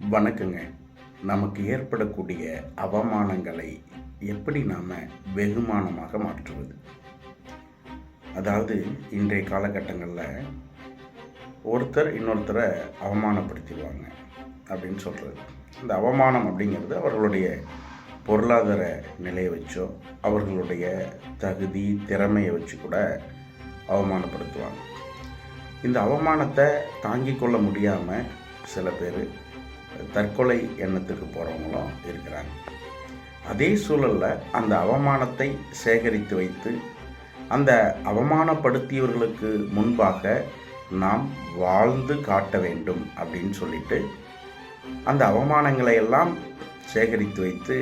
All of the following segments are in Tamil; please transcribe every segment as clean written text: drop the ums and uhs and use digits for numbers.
வணக்கங்க. நமக்கு ஏற்படக்கூடிய அவமானங்களை எப்படி நாம் வெகுமானமாக மாற்றுவது? அதாவது இன்றைய காலகட்டங்களில் ஒருத்தர் இன்னொருத்தரை அவமானப்படுத்திடுவாங்க அப்படின்னு சொல்கிறது. இந்த அவமானம் அப்படிங்கிறது அவர்களுடைய பொருளாதார நிலையை வச்சோ அவர்களுடைய தகுதி திறமையை வச்சு கூட அவமானப்படுத்துவாங்க. இந்த அவமானத்தை தாங்கிக் கொள்ள முடியாமல் சில பேர் தற்கொலை எண்ணத்துக்கு போகிறவங்களும் இருக்கிறாங்க. அதே சூழலில் அந்த அவமானத்தை சேகரித்து வைத்து அந்த அவமானப்படுத்தியவர்களுக்கு முன்பாக நாம் வாழ்ந்து காட்ட வேண்டும் அப்படின்னு சொல்லிட்டு அந்த அவமானங்களை எல்லாம் சேகரித்து வைத்து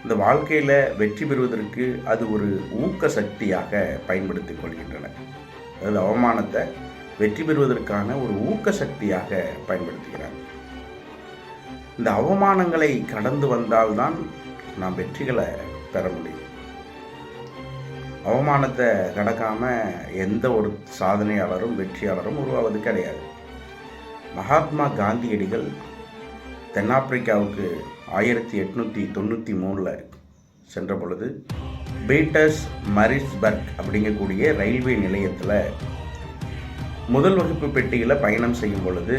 இந்த வாழ்க்கையில் வெற்றி பெறுவதற்கு அது ஒரு ஊக்க சக்தியாக பயன்படுத்தி கொள்கின்றன. அதாவது அவமானத்தை வெற்றி பெறுவதற்கான ஒரு ஊக்க சக்தியாக பயன்படுத்துகிறாங்க. இந்த அவமானங்களை கடந்து வந்தால்தான் நாம் வெற்றிகளை பெற முடியும். அவமானத்தை கடக்காம எந்த ஒரு சாதனையாளரும் வெற்றியாளரும் உருவாவது கிடையாது. மகாத்மா காந்தியடிகள் தென்னாப்பிரிக்காவுக்கு 1893 சென்ற பொழுது பீட்டர்ஸ் மரிட்ஸ்பர்க் அப்படிங்கக்கூடிய ரயில்வே நிலையத்தில் முதல் வகுப்பு பெட்டியில் பயணம் செய்யும் பொழுது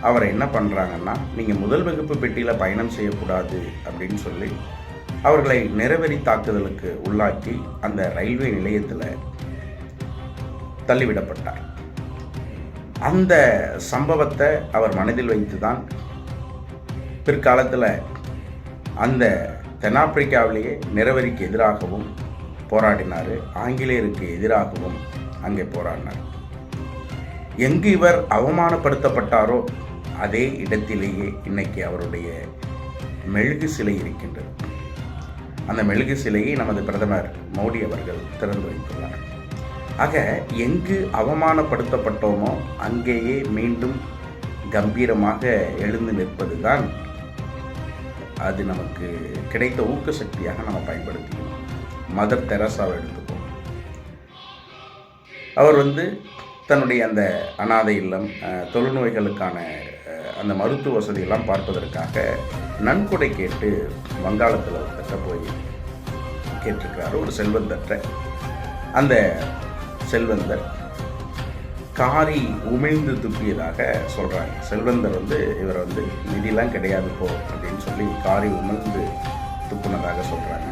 அவரை என்ன பண்ணுறாங்கன்னா, நீங்கள் முதல் வகுப்பு பெட்டியில் பயணம் செய்யக்கூடாது அப்படின்னு சொல்லி அவர்களை நிறவெறி தாக்குதலுக்கு உள்ளாக்கி அந்த ரயில்வே நிலையத்தில் தள்ளிவிடப்பட்டார். அந்த சம்பவத்தை அவர் மனதில் வைத்து தான் பிற்காலத்தில் அந்த தென்னாப்பிரிக்காவிலேயே நிறவெறிக்கு எதிராகவும் போராடினார், ஆங்கிலேயருக்கு எதிராகவும் அங்கே போராடினார். எங்கு இவர் அவமானப்படுத்தப்பட்டாரோ அதே இடத்திலேயே இன்னைக்கு அவருடைய மெழுகு சிலை இருக்கின்றது. அந்த மெழுகு சிலையை நமது பிரதமர் மோடி அவர்கள் திறந்து வைத்துள்ளார். ஆக எங்கு அவமானப்படுத்தப்பட்டோமோ அங்கேயே மீண்டும் கம்பீரமாக எழுந்து நிற்பது தான் அது நமக்கு கிடைத்த ஊக்க சக்தியாக நம்ம பயன்படுத்திக்கணும். மதர் தெரசாவை எடுத்துப்போம். அவர் தன்னுடைய அந்த அனாதை இல்லம், தொழுநோய்களுக்கான அந்த மருத்துவ வசதியெல்லாம் பார்ப்பதற்காக நன்கொடை கேட்டு வங்காளத்தில் ஒருத்தட்ட போய் கேட்டிருக்கிறாரு, ஒரு செல்வந்தற்ற. அந்த செல்வந்தர் காரி உமிழ்ந்து துப்பியதாக சொல்கிறாங்க. செல்வந்தர் இவர் நிதிலாம் கிடையாது போ அப்படின்னு சொல்லி காரி உமிழ்ந்து துப்புனதாக சொல்கிறாங்க.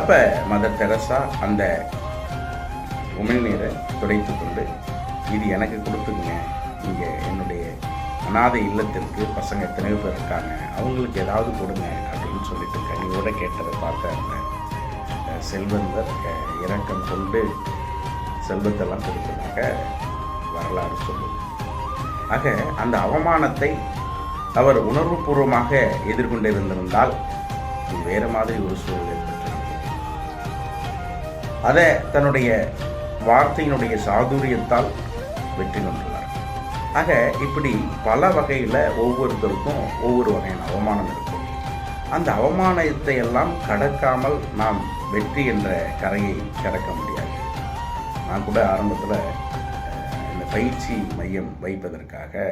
அப்போ மதர் தெரசா அந்த உமிழ்நீரை துடைத்து கொண்டு, இது எனக்கு கொடுத்துங்க, இங்கே என்னுடைய அனாதை இல்லத்திற்கு பசங்க எத்தனை பேர் இருக்காங்க, அவங்களுக்கு ஏதாவது கொடுங்க அப்படின்னு சொல்லிட்டு கனிவோடு கேட்டதை பார்த்த அந்த செல்வந்தர் இரக்கம் கொண்டு செல்வத்தெல்லாம் கொடுத்ததாக வரலாறு சொல்லுது. ஆக அந்த அவமானத்தை அவர் உணர்வுபூர்வமாக எதிர்கொண்டிருந்திருந்தால் வேறு மாதிரி ஒரு சூழல் ஏற்பட்டிருக்கும். அதை தன்னுடைய வார்த்தையினுடைய சாதுரியத்தால் வெற்றி கொண்டுள்ளார். ஆக இப்படி பல வகையில் ஒவ்வொருத்தருக்கும் ஒவ்வொரு வகையான அவமானம் இருக்கும். அந்த அவமானத்தை எல்லாம் கடக்காமல் நாம் வெற்றி என்ற கரையை கடக்க முடியாது. நான் கூட ஆரம்பத்தில் இந்த பயிற்சி மையம் வைப்பதற்காக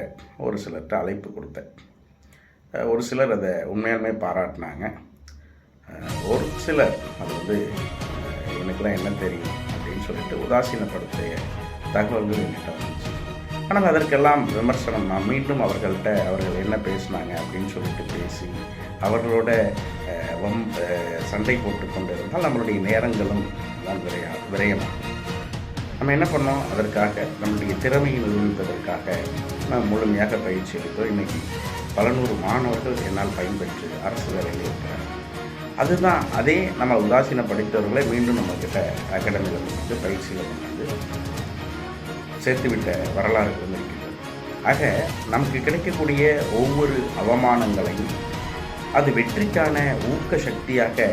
ஒரு சிலர்கிட்ட அழைப்பு கொடுத்தேன். ஒரு சிலர் அதை உண்மையாலுமே பாராட்டினாங்க. ஒரு சிலர் அது எனக்குலாம் என்ன தெரியும் அப்படின்னு சொல்லிட்டு உதாசீனப்படுத்திய தகவல்கள் என்கிட்ட வந்துச்சு. ஆனால் அதற்கெல்லாம் விமர்சனம், நான் மீண்டும் அவர்கள் என்ன பேசினாங்க அப்படின்னு சொல்லிட்டு பேசி அவர்களோட சண்டை போட்டு கொண்டு இருந்தால் நம்மளுடைய நேரங்களும் தான் விரயமாகும். நம்ம என்ன பண்ணோம், அதற்காக நம்முடைய திறமையை நிரூபிப்பதற்காக நாம் முழுமையாக பயிற்சி எடுத்தோம். இன்றைக்கி பல நூறு மாணவர்கள் என்னால் பயன்பெற்று அரசு வேலையில் இருக்கிறாங்க. அதுதான் அதே நம்ம உதாசீனப்படுத்தவர்களை மீண்டும் நம்மக்கிட்ட அகாடமியில் பயிற்சியில் சேர்த்துவிட்ட வரலாறு இருக்கின்றது. ஆக நமக்கு கிடைக்கக்கூடிய ஒவ்வொரு அவமானங்களையும் அது வெற்றிக்கான ஊக்க சக்தியாக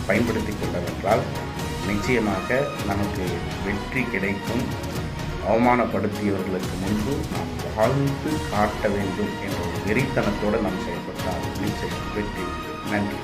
பயன்படுத்தி கொண்டவென்றால் நிச்சயமாக நமக்கு வெற்றி கிடைக்கும். அவமானப்படுத்தியவர்களுக்கு முன்பு நாம் வாழ்ந்து காட்ட வேண்டும் என்ற ஒரு வெறித்தனத்தோடு நாம் செயல்பட்டால் நிச்சயம் வெற்றி. நன்றி.